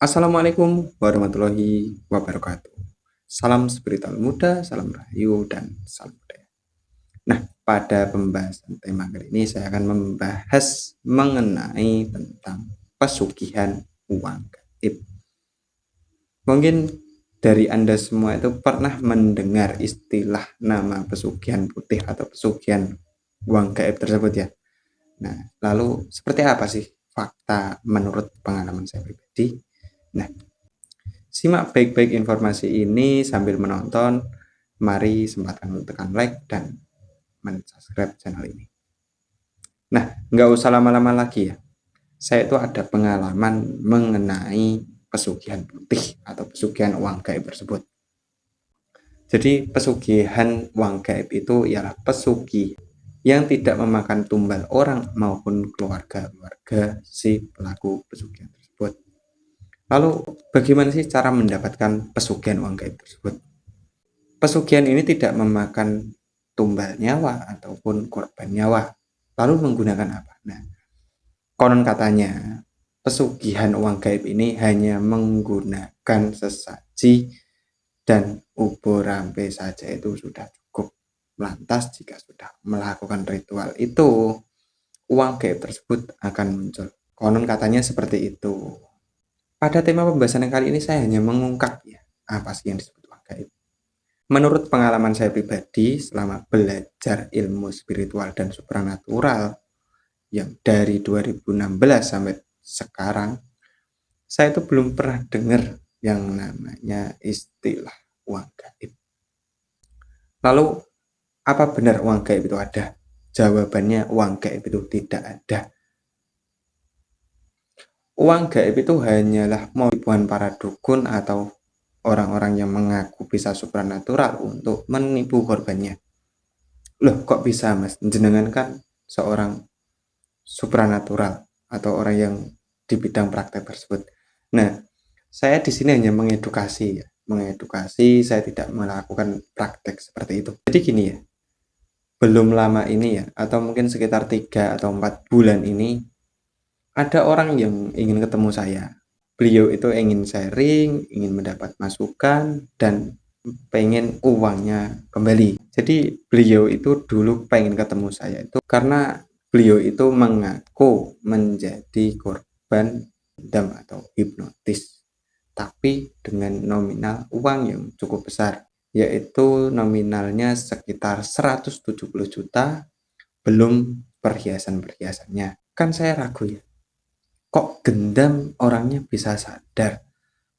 Assalamualaikum warahmatullahi wabarakatuh. Salam spiritual muda, salam rahayu, dan salam budaya. Nah, pada pembahasan tema kali ini saya akan membahas mengenai tentang pesugihan uang gaib. Mungkin dari Anda semua itu pernah mendengar istilah nama pesugihan putih atau pesugihan uang gaib tersebut ya. Nah, lalu seperti apa sih fakta menurut pengalaman saya pribadi? Nah, simak baik-baik informasi ini sambil menonton. Mari sempatkan untuk tekan like dan subscribe channel ini. Nah, nggak usah lama-lama lagi ya. Saya itu ada pengalaman mengenai pesugihan putih atau pesugihan uang gaib tersebut. Jadi pesugihan uang gaib itu ialah pesugihan yang tidak memakan tumbal orang maupun keluarga si pelaku pesugihan tersebut. Lalu bagaimana sih cara mendapatkan pesugihan uang gaib tersebut? Pesugihan ini tidak memakan tumbal nyawa ataupun korban nyawa. Lalu menggunakan apa? Nah, konon katanya pesugihan uang gaib ini hanya menggunakan sesaji dan ubur rampe saja itu sudah cukup. Lantas jika sudah melakukan ritual itu, uang gaib tersebut akan muncul. Konon katanya seperti itu. Pada tema pembahasan kali ini saya hanya mengungkap ya, apa sih yang disebut uang gaib. Menurut pengalaman saya pribadi selama belajar ilmu spiritual dan supranatural yang dari 2016 sampai sekarang, saya itu belum pernah dengar yang namanya istilah uang gaib. Lalu, apa benar uang gaib itu ada? Jawabannya uang gaib itu tidak ada. Uang gaib itu hanyalah tipuan para dukun atau orang-orang yang mengaku bisa supranatural untuk menipu korbannya. Loh, kok bisa mas? Jenengan kan seorang supranatural atau orang yang di bidang praktek tersebut. Nah, saya di sini hanya mengedukasi ya. Mengedukasi, saya tidak melakukan praktek seperti itu. Jadi gini ya, belum lama ini ya, atau mungkin sekitar 3 atau 4 bulan ini, ada orang yang ingin ketemu saya. Beliau itu ingin sharing, ingin mendapat masukan, dan pengen uangnya kembali. Jadi beliau itu dulu pengen ketemu saya itu karena beliau itu mengaku menjadi korban dam atau hipnotis, tapi dengan nominal uang yang cukup besar, yaitu nominalnya sekitar 170 juta, belum perhiasan-perhiasannya. Kan saya ragu ya, kok gendam orangnya bisa sadar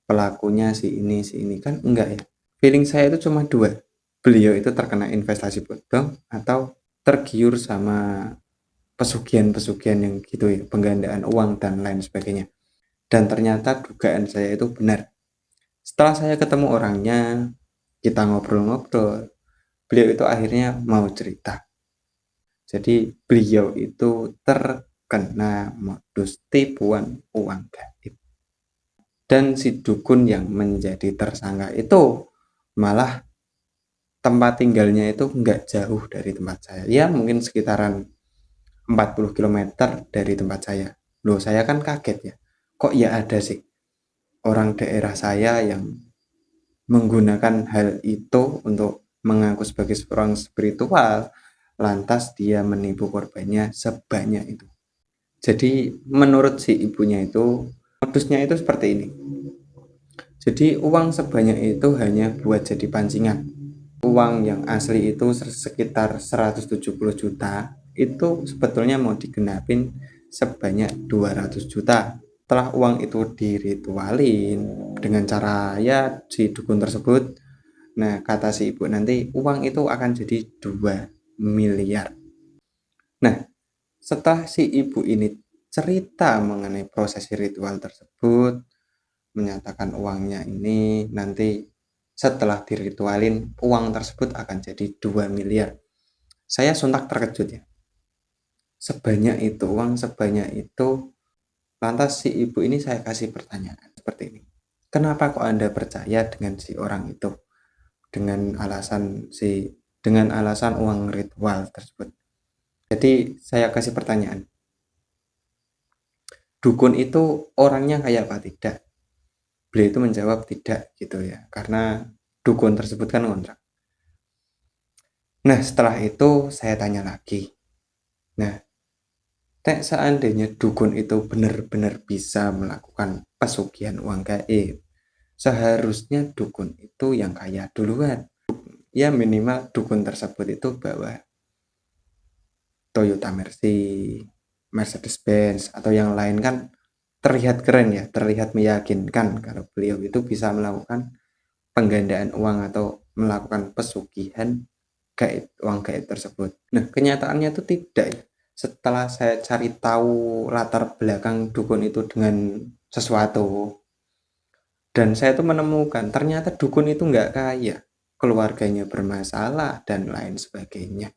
pelakunya si ini kan enggak ya. Feeling saya itu cuma dua, beliau itu terkena investasi bodong atau tergiur sama pesugihan-pesugihan yang gitu ya, penggandaan uang dan lain sebagainya. Dan ternyata dugaan saya itu benar. Setelah saya ketemu orangnya, kita ngobrol-ngobrol, beliau itu akhirnya mau cerita. Jadi beliau itu terkena modus tipuan uang gaib. Dan si dukun yang menjadi tersangka itu malah tempat tinggalnya itu nggak jauh dari tempat saya. Ya mungkin sekitaran 40 kilometer dari tempat saya. Loh, saya kan kaget ya. Kok ya ada sih orang daerah saya yang menggunakan hal itu untuk mengaku sebagai seorang spiritual, lantas dia menipu korbannya sebanyak itu. Jadi menurut si ibunya itu, modusnya itu seperti ini. Jadi uang sebanyak itu hanya buat jadi pancingan. Uang yang asli itu sekitar 170 juta, itu sebetulnya mau digenapin sebanyak 200 juta. Setelah uang itu diritualin dengan cara ya si dukun tersebut, nah kata si ibu nanti uang itu akan jadi 2 miliar. Nah, setelah si ibu ini cerita mengenai proses ritual tersebut, menyatakan uangnya ini nanti setelah diritualin uang tersebut akan jadi 2 miliar. Saya sontak terkejut ya. Sebanyak itu, uang sebanyak itu. Lantas si ibu ini saya kasih pertanyaan seperti ini. Kenapa kok Anda percaya dengan si orang itu? Dengan alasan uang ritual tersebut. Jadi saya kasih pertanyaan. Dukun itu orangnya kayak apa tidak? Beliau itu menjawab tidak gitu ya, karena dukun tersebut kan ngontrak. Nah setelah itu saya tanya lagi, nah seandainya dukun itu benar-benar bisa melakukan pesugihan uang gaib, seharusnya dukun itu yang kaya duluan. Ya minimal dukun tersebut itu bawa Toyota Mercy, Mercedes Benz atau yang lain kan terlihat keren ya, terlihat meyakinkan kalau beliau itu bisa melakukan penggandaan uang atau melakukan pesugihan gaib, uang gaib tersebut. Nah, kenyataannya itu tidak ya. Setelah saya cari tahu latar belakang dukun itu dengan sesuatu, dan saya tuh menemukan ternyata dukun itu nggak kaya, keluarganya bermasalah dan lain sebagainya.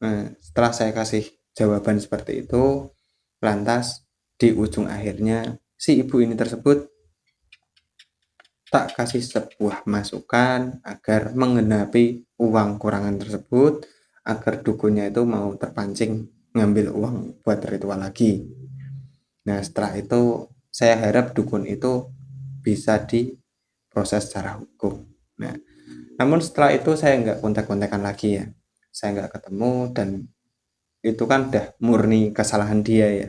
Nah, setelah saya kasih jawaban seperti itu, lantas di ujung akhirnya si ibu ini tersebut tak kasih sebuah masukan agar menggenapi uang kurangan tersebut, agar dukunnya itu mau terpancing ngambil uang buat ritual lagi. Nah setelah itu saya harap dukun itu bisa diproses secara hukum. Nah namun setelah itu saya nggak kontak-kontakan lagi ya, saya nggak ketemu, dan itu kan udah murni kesalahan dia ya,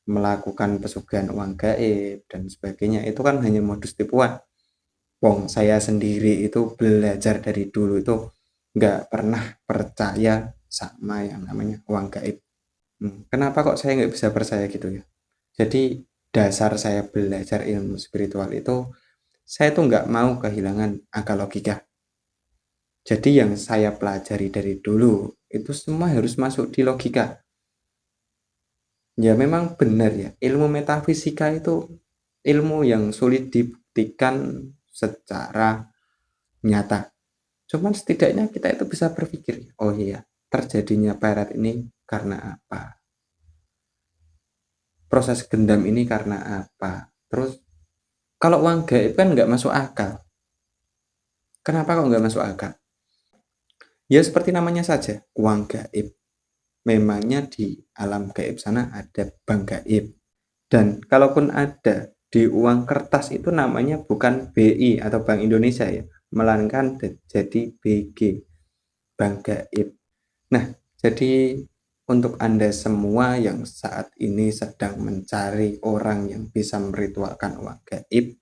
melakukan pesugihan uang gaib dan sebagainya, itu kan hanya modus tipuan. Wong saya sendiri itu belajar dari dulu itu nggak pernah percaya sama yang namanya uang gaib. Kenapa kok saya nggak bisa percaya gitu ya? Jadi dasar saya belajar ilmu spiritual itu, saya tuh nggak mau kehilangan akal logika. Jadi yang saya pelajari dari dulu itu semua harus masuk di logika. Ya memang benar ya, ilmu metafisika itu ilmu yang sulit dibuktikan secara nyata. Cuman setidaknya kita itu bisa berpikir, oh iya, terjadinya pelet ini karena apa? Proses gendam ini karena apa? Terus kalau uang gaib kan nggak masuk akal. Kenapa kok nggak masuk akal? Ya seperti namanya saja, uang gaib. Memangnya di alam gaib sana ada bank gaib. Dan kalaupun ada di uang kertas itu namanya bukan BI atau Bank Indonesia ya, melainkan jadi BG, Bank Gaib. Nah, jadi untuk Anda semua yang saat ini sedang mencari orang yang bisa meritualkan uang gaib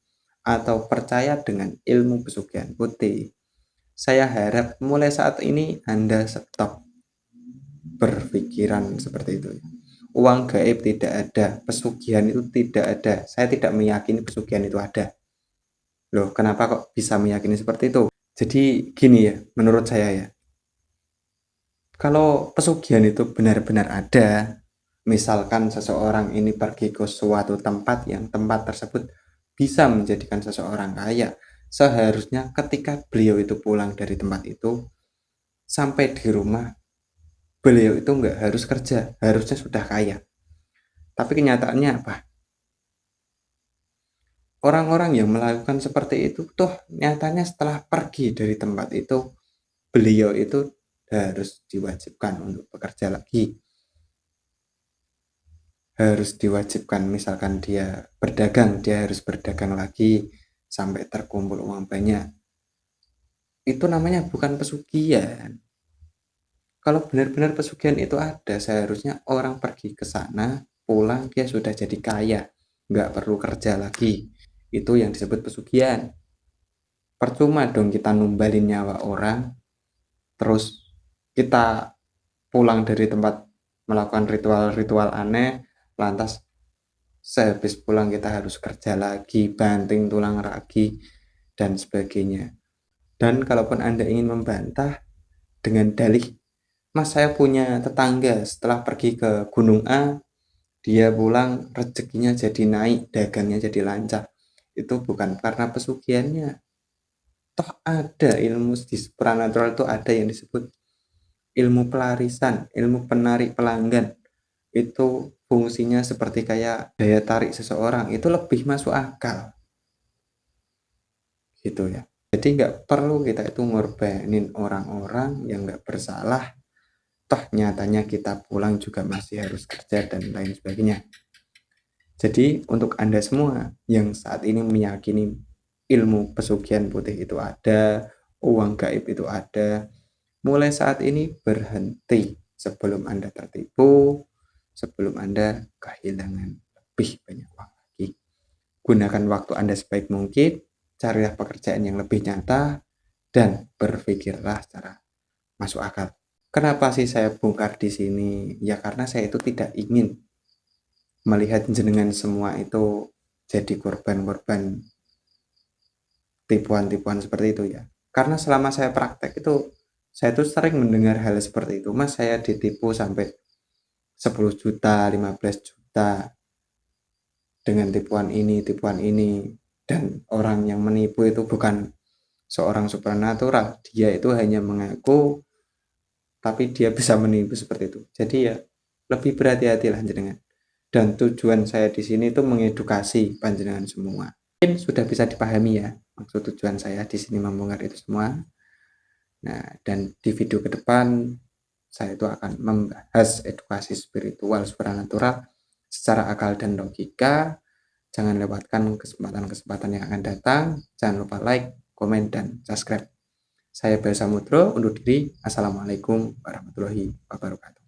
atau percaya dengan ilmu pesugihan putih, saya harap mulai saat ini Anda stop berpikiran seperti itu. Uang gaib tidak ada, pesugihan itu tidak ada. Saya tidak meyakini pesugihan itu ada. Loh, kenapa kok bisa meyakini seperti itu? Jadi gini ya, menurut saya ya, kalau pesugihan itu benar-benar ada, misalkan seseorang ini pergi ke suatu tempat yang tempat tersebut bisa menjadikan seseorang kaya, seharusnya ketika beliau itu pulang dari tempat itu, sampai di rumah, beliau itu nggak harus kerja, harusnya sudah kaya. Tapi kenyataannya apa? Orang-orang yang melakukan seperti itu tuh nyatanya setelah pergi dari tempat itu, beliau itu harus diwajibkan untuk bekerja lagi, harus diwajibkan, misalkan dia berdagang, dia harus berdagang lagi sampai terkumpul uang banyak. Itu namanya bukan pesugihan. Kalau benar-benar pesugihan itu ada, seharusnya orang pergi ke sana, pulang dia sudah jadi kaya, nggak perlu kerja lagi. Itu yang disebut pesugihan. Percuma dong kita numbalin nyawa orang, terus kita pulang dari tempat melakukan ritual-ritual aneh, lantas sehabis pulang kita harus kerja lagi, banting tulang ragi, dan sebagainya. Dan kalaupun Anda ingin membantah dengan dalih, Mas saya punya tetangga setelah pergi ke Gunung A, dia pulang rezekinya jadi naik, dagangnya jadi lancar. Itu bukan karena pesugihannya. Toh ada ilmu di supranatural, itu ada yang disebut ilmu pelarisan, ilmu penarik pelanggan. Itu fungsinya seperti kayak daya tarik seseorang, itu lebih masuk akal gitu ya. Jadi nggak perlu kita itu ngorbanin orang-orang yang nggak bersalah, toh nyatanya kita pulang juga masih harus kerja dan lain sebagainya. Jadi untuk Anda semua yang saat ini meyakini ilmu pesugihan putih itu ada, uang gaib itu ada, mulai saat ini berhenti sebelum Anda tertipu, sebelum Anda kehilangan lebih banyak uang lagi. Gunakan waktu Anda sebaik mungkin, carilah pekerjaan yang lebih nyata, dan berpikirlah secara masuk akal. Kenapa sih saya bongkar di sini? Ya karena saya itu tidak ingin melihat jenengan semua itu jadi korban-korban tipuan-tipuan seperti itu ya. Karena selama saya praktek itu, saya tuh sering mendengar hal seperti itu. Mas, saya ditipu sampai 10 juta, 15 juta dengan tipuan ini. Dan orang yang menipu itu bukan seorang supernatural. Dia itu hanya mengaku, tapi dia bisa menipu seperti itu. Jadi ya, lebih berhati-hatilah jenengan. Dan tujuan saya di sini itu mengedukasi panjenengan semua. Mungkin sudah bisa dipahami ya maksud tujuan saya di sini membongkar itu semua. Nah, dan di video ke depan saya itu akan membahas edukasi spiritual supernatural secara akal dan logika. Jangan lewatkan kesempatan-kesempatan yang akan datang. Jangan lupa like, komen, dan subscribe. Saya Bayu Samudro undur diri. Assalamualaikum warahmatullahi wabarakatuh.